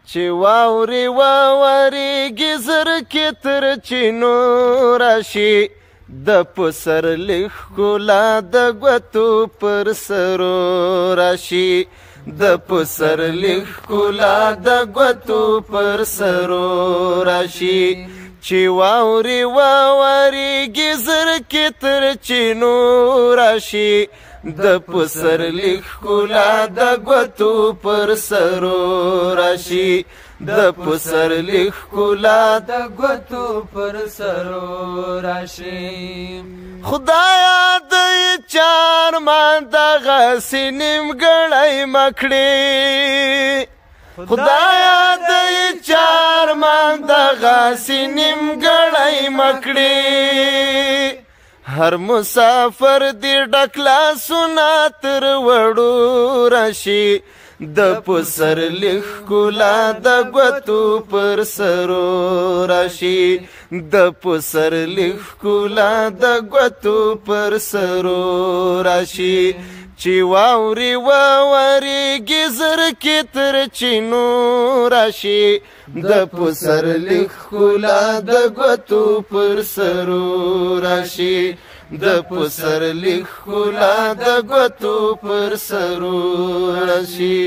چې واورې واورېږي زرکې تر چینو راشي د پسرلي ښکلا د ګوتو پر سرو راشي د پسرلي ښکلا د ګوتو پر سرو راشي چې واورې واورېږي زرکې تر چینو راشي د پسرلي ښکلا د ګوتو پر سرو راشي د پسرلي ښکلا د ګوتو پر سرو راشي خدایا د چارمان دغسې نیمګړی مه کړې خدایا د چارمان دغسې نیمګړی مه کړې هر مسافر دې ډک لاسونه تر وړو راشي د پسرلي ښکلا د ګوتو پر سرو راشي د پسرلي ښکلا د ګوتو پر سرو راشي چې واورې واورېږي زرکې تر چینو راشي د پسرلي ښکلا د ګوتو پر سرو راشي د پسرلي ښکلا د ګوتو پر سرو راشي